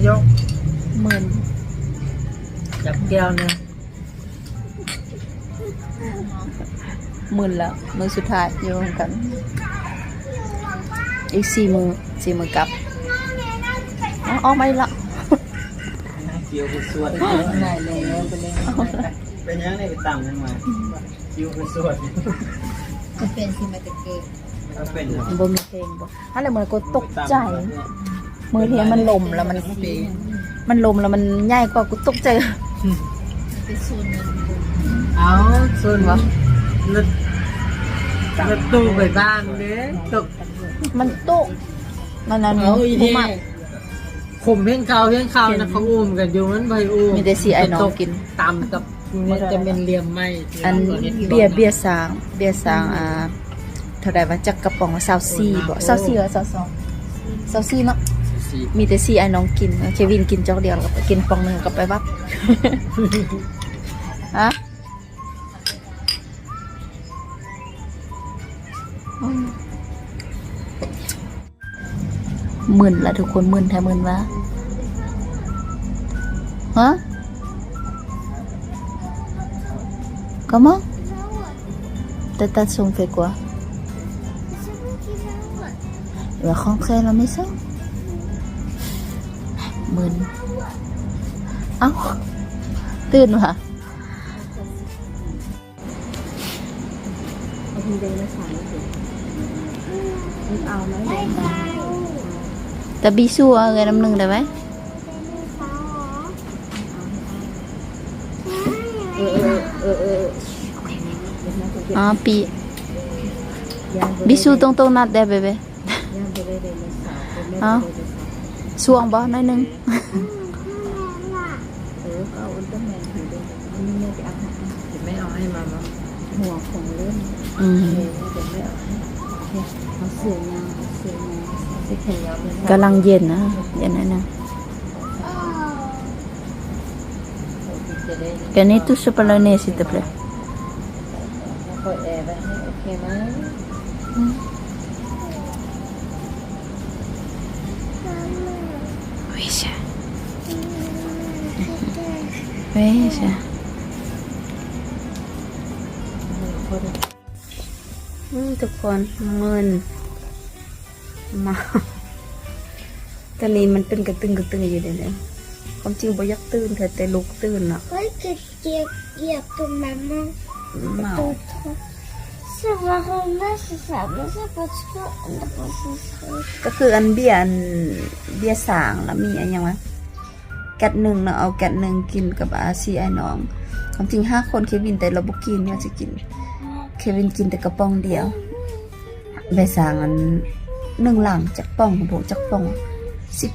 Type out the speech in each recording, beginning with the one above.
ยก หมื่น จับแก้วนะ หมื่นแล้วมือสุดท้ายอยู่กันอีก4 มือกลับออกมาอีกละ เกี่ยวกับส่วน ไหนเลยไปเลยเป็นยังไงไปต่ำยังไงเกี่ยวกับส่วน จะเป็นสิมาตะเกียบ เป็น บ่มีเพลงบ่อะไรเหมือนก็ตกใจมือเทียมันลมแล้วมันลมแล้วมันใหญ่กว่ากูตกใจ เป็นส่วนหนึ่ง เอาส่วนวะรถตู้ไปบ้านเด้ตก มันตกมันนั้น เอาอี บ่ นี่ มาก ผมเพียงเขานะเขาอุ้มกันอยู่นั้นไปอุ้ม มีแต่สิไอ้น้องกิน ตำกับมันจะเป็นเหลี่ยมไหม อันเบียร์สางเท่าใดว่าจักกระป๋องละ24บ่24หรือ22เนาะมีแต่สิไอ้น้องกินเควินกินจอกเดียวแล้วก็กินปองนึงก็ไปวัด ฮะหมื่นละทุกคนหมื่นแท้หมื่นวะฮะcomment t'as son fait quoi il va rentrer à la maison หมื่นเอ้าตื่นว่ะแต่บิซูเอาเงินน้ำหนึ่งได้ไหมปีบิซูตรงนัดได้เบเบ้สวงบ่หน่อยหนึง ไม่เอาให้มามั้ง หัวของเล่น อืม เดี๋ยวไม่เอาเขาเสือยาวสิแขนยาวเลย กำลังเย็นนะเย็นนะกันนี้ทุกสปาร์เนสิตเปล่า เปิดแอร์ไว้ให้โอเคไหม วิชาวิชาทุกคนมึนมาตอนนี้มันตึงกระตึงอยู่เดี๋ยวนี้ความจริงบ่อยากตื่นแต่ลุกตื่นอ่ะ Oi, que ia com mamãe. เมา Se vai arrumar, se sabe, você pode depois ก็คืออันเบียร์สางแล้วมีอันยังวะแกะหนึ่งเนาะเอาแกะหนึ่งกินกับอาซีไอ้น้องความจริง5 คนเควินแต่เราบ่กินเนี่ยจะกินเควินกินแต่กระป๋องเดียวใบสางอัน1 หลังจากป่องบ่จากป่อง12 22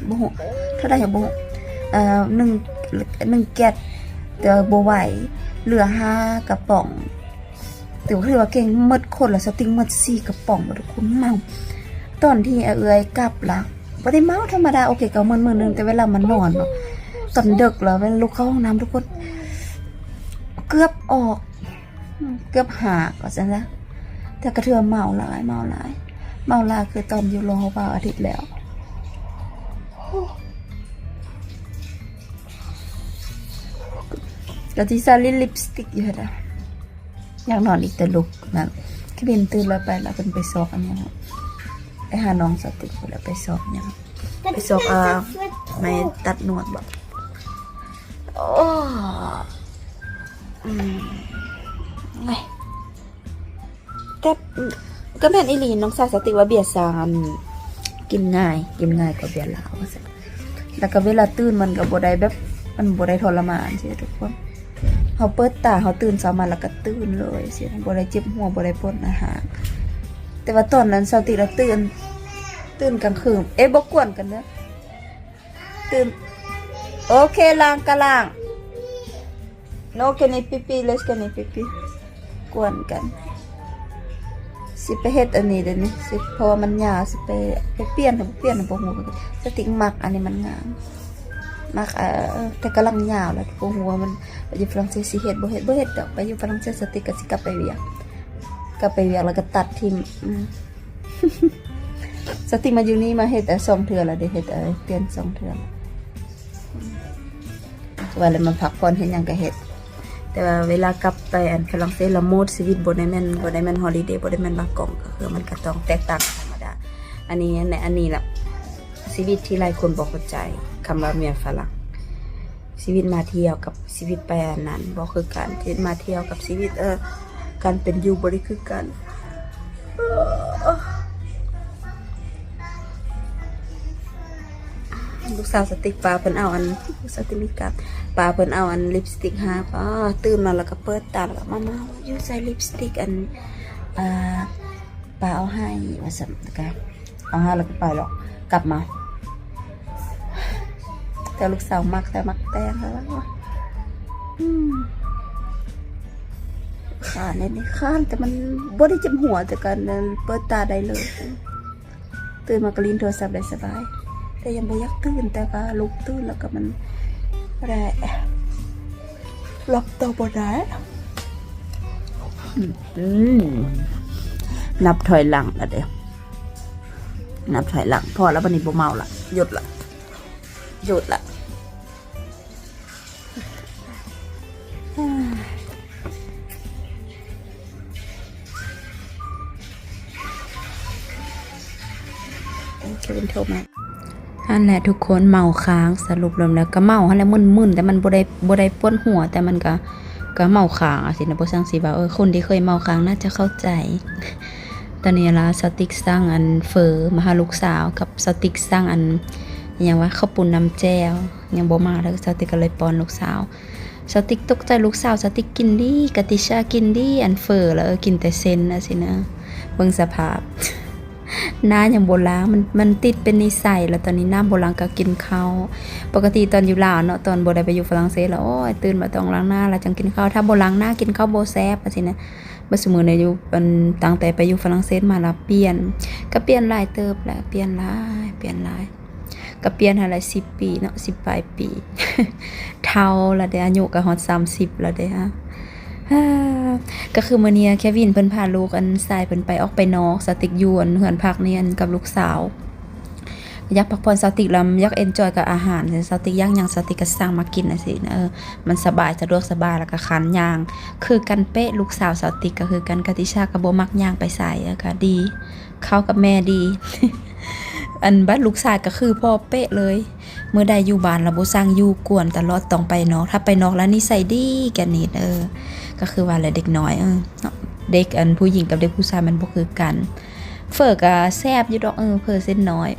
บ่ฮู้เท่าใดบ่ฮู้1แกะแต่บ่ไหวเหลือ5 กระป๋องแต่ว่าคือว่าเก่งหมดคนละสติงหมด4 กระป๋องบ่ทุกคนเมาตอนที่เอื้อยกลับล่ะบ่ได้เมาธรรมดาโอเคก็มื้อนึงแต่เวลามันนอนเนาะตอนดึกแล้วเวลาลุกเข้าห้องน้ำทุกคนเกือบออกเกือบหากว่าซั่นซะแต่กระเทือเมาหลายคือตอนอยู่โรงพยาบาลอาทิตย์แล้วก็ที่ซาลิลิปสติกอยู่แล้วอยากนอนอีกแต่ลุกนั่นคือเป็นตื่นแล้วไปแล้วเป็นไปซอกอันนี้ครับไปหาน้องสติกแล้วไปซอกเนี่ยไปซอกไม่ตัดหนวดบ่โอ้ไงแต่ก็แม่นอีหลีน้องสาวสติว่าเบียร์ซามกินง่ายกว่าเบียร์ลาวว่าซั่นแล้วก็เวลาตื่นมันก็บ่ได้แบบมันบ่ได้ทรมานใช่ทุกคนเฮาเปิดตาเฮาตื่นเช้ามาแล้วก็ตื่นเลยสิบ่ได้เจ็บหัวบ่ได้ปวดอาหารแต่ว่าตอนนั้นสติเราตื่นกลางคืนบ่กวนกันเด้อตื่นโอเคล้างกะล้าง no can I pipi let's can I pipi กวนกันสิไปเฮ็ดอันนี้เดี๋ยวนี้สิเพราะว่ามันยาวสิไปเปลี่ยนบ่ฮู้สติกมักอันนี้มันงามมักแต่กำลังยาวแล้วบ่ฮู้ว่ามันไปอยู่ฝรั่งเศสสิเฮ็ดบ่เฮ็ดดอกไปอยู่ฝรั่งเศสสติกก็สิกลับไปเวียงแล้วก็ตัดทิ่ม สติมาอยู่นี่มาเฮ็ด2เทื่อแล้วได้เฮ็ดเปลี่ยน2เทื่อว่าแล้วมันพักผ่อนเฮ็ดหยังก็เฮ็ดแต่ว่าเวลากลับไปอันฝรั่งเศสละโหมดชีวิตบ่ได้แม่นฮอลิเดย์บ่ได้แม่นบางกอกก็คือมันก็ต้องแตกต่างธรรมดาอันนี้ล่ะชีวิตที่หลายคนบ่เข้าใจคำว่าเมียฝรั่งชีวิตมาเที่ยวกับชีวิตไปอันนั้นบ่คือกันชีวิตมาเที่ยวกับชีวิตการเป็นอยู่บ่ได้คือกันลูกสาวสติกปลาเพิ่นเอาอันสติมิกับปลาเพิ่นเอาอันลิปสติกหาตื่นมาแล้วก็เปิดตาแล้วก็มาอยู่ใส่ลิปสติกอันปลาเอาให้ว่าซั่นก็เอาให้แล้วก็ไปหรอกกลับมาแต่ลูกสาวมักแต่งแล้วนี่ข้านแต่มันบ่ได้จำหัวแต่กันเปิดตาได้เลยตื่นมาก็ลิ้นโทรศัพท์ได้สบายแต่ยังบ่อยากตื่นแต่ก็ลุกตื่นแล้วก็มันได้ล็อกตัวบ่ได้นับถอยหลังแล้วเดี๋ยวนับถอยหลังพอแล้ววันนี้บ่เมาละหยุดละเควินโทรมานั่นแหละทุกคนเมาค้างสรุปรวมแล้วก็เมาหั่นแหละมึนๆแต่มันบ่ได้ปวดหัวแต่มันก็เมาค้างสินะบ่ซังสิว่าคนที่เคยเมาค้างน่าจะเข้าใจตอนนี้ล่ะสติกสร้างอันเฟอมาหาลูกสาวกับสติกสร้างอันหยังว่าข้าวปุ้นน้ำแจ่วยังบ่มาแล้วสติกก็เลยป้อนลูกสาวสติกตกใจลูกสาวสติกกินดีกติชากินดีอันเฟอแล้วกินแต่เส้นนะสินะเบิ่งสภาพน้าอย่างโบราณมันติดเป็นนิสัยแล้วตอนนี้น้าโบราณก็กินข้าวปกติตอนอยู่ลาวเนาะตอนโบได้ไปอยู่ฝรั่งเศสแล้วโอ้ยตื่นมาต้องล้างหน้าแล้วจังกินข้าวถ้าโบล้างหน้ากินข้าวโบแซ่บสินะบัดซุมื้อเนี่ยอยู่ตั้งแต่ไปอยู่ฝรั่งเศสมาแล้วเปลี่ยนหลายเติบแหละเปลี่ยนหลายก็เปลี่ยนหลาย10 ปีเนาะ10ปลายปี เฒ่าแล้วได้อายุก็ฮอด30แล้วเด้ฮะก็คือมื้อนี้แควินเพิ่นพาลูกอันทรายเพิ่นไปออกไปนอกสติกอยู่อันเฮือนพักนี่อันกับลูกสาวอยากพักผ่อนสติกแล้วอยากเอนจอยกับอาหารสติกย่างหยังสติกก็สั่งมากินน่ะสิมันสบายสะดวกสบายแล้วก็คันย่างคือกันเป๊ะลูกสาวสติกก็คือกันกติชาก็บ่มักย่างไปใส่ก็ดีเข้ากับแม่ดี อันบัดลูกชายก็คือพ่อเป๊ะเลยเมื่อใดอยู่บ้านแล้วบ่สั่งอยู่กวนตลอดต้องไปนอกถ้าไปนอกแล้วนิสัยดีกันนี่ก็คือว่าแหละเด็กน้อยเด็กอันผู้หญิงกับเด็กผู้ชายมันบ่คือกันเฟอก็แซ่บอยู่ดอกเฟอเส้นน้อย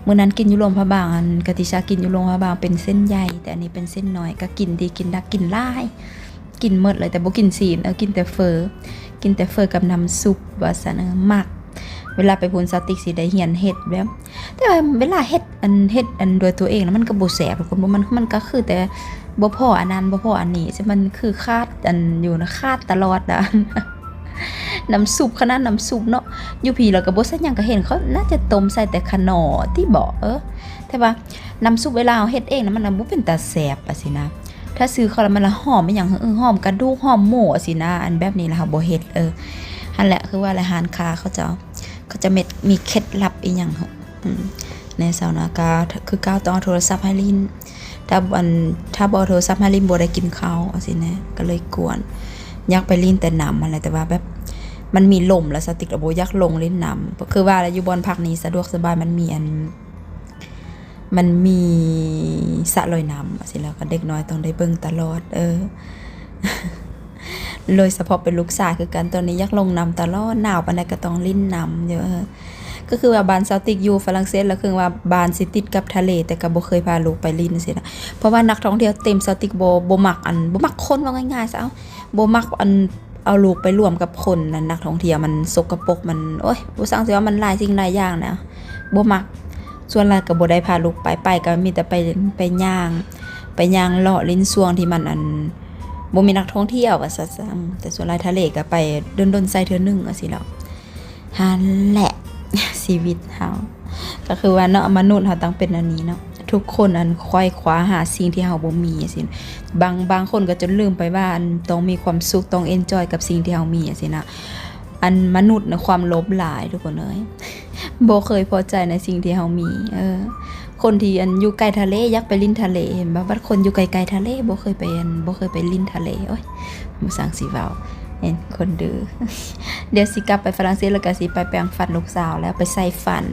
มื้อนั้นกินอยู่โรงพยาบาลอันกติชากินอยู่โรงพยาบาลเป็นเส้นใหญ่แต่อันนี้เป็นเส้นน้อยก็กินดีกินดักกินหลายกินหมดเลยแต่บ่กินศีลกินแต่เฟอกับน้ำซุปว่าซั่นมักเวลาไปพูนสติกสิได้เฮียนเฮ็ดแบบแต่ว่าเวลาเฮ็ดอันโดยตัวเองแล้วมันก็บ่แซ่บทุกคนมันก็คือแต่บ่พออันนั้นบ่พออันนี้ใช่มันคือคาดอันอยู่นะคาดตลอดนะน้ำซุปขนาดน้ำซุปเนาะอยู่พี่แล้วก็บ่ซักหยังก็เห็นเขาน่าจะต้มใส่แต่ขนอที่บ่แต่ว่าน้ำซุปเวลาเฮ็ดเองนะมันบ่เป็นตาแซ่บอะสินะถ้าซื้อเขาแล้วมันละหอมอีหยังหอมกระดูกหอมหมูอะสินะอันแบบนี้ล่ะบ่เฮ็ดนั่นแหละคือว่าอาหารคาเขาจะมีเคล็ดลับอีหยังในสาวนาก็คือก้าวต้องเอาโทรศัพท์ให้ลินถ้าบ่โทรศัพท์ให้ลินบ่ได้กินข้าวสินะก็เลยกวนอยากไปลินแต่น้ำอะไรแต่ว่าแบบมันมีลมแล้วสติกบ่อยากลงลินน้ำคือว่าอยู่บนพักนี้สะดวกสบายมันมีสระลอยน้ำสิแล้วก็เด็กน้อยต้องได้เบิ่งตลอดเลยเฉพาะเป็นลูกชายคือกันตอนนี้อยากลงน้ำตลอดหนาวปานใดก็ต้องลิ้นน้ำเยอะก็คือว่าบ้านซาติกอยู่ฝรั่งเศสแล้วคือว่าบ้านสิติดกับทะเลแต่ก็บ่เคยพาลูกไปลิ้นสินะเพราะว่านักท่องเที่ยวเต็มซาติกบ่มักคนว่าง่ายๆซะบ่มักเอาลูกไปร่วมกับคนนั้นนักท่องเที่ยวมันสกปรกมันโอ๊ยบ่ซังสิว่ามันหลายสิ่งหลายอย่างนะบ่มักส่วนหลายก็บ่ได้พาลูกไปก็มีแต่ไปย่างเลาะลิ้นซ่วงที่มันบ่มีนักท่องเที่ยวว่าซะแต่ส่วนหลายทะเลก็ไปดนๆใส่เทื่อนึงว่าสิแล้วหั่นแหละชีวิตเฮาก็คือว่าเนาะมนุษย์เฮาต้องเป็นอันนี้เนาะทุกคนค่อยคว้าหาสิ่งที่เฮาบ่มีสิบางคนก็จนลืมไปว่าต้องมีความสุขต้องเอนจอยกับสิ่งที่เฮามีสินะมนุษย์นะความโลภหลายทุกคนเอ้ย บ่เคยพอใจในสิ่งที่เฮามีคนที่อันอยู่ใกล้ทะเลอยากไปลิ้นทะเลเห็นบ่ว่าคนอยู่ไกลๆทะเลบ่เคยไปลิ้นทะเลโอ้ยบ่สร้างสิเว้าเห็นคนดื้อ เดี๋ยวสิกลับไปฝรั่งเศสแล้วก็สิไปแปรงฟันลูกสาวแล้วไปใส่ฟัน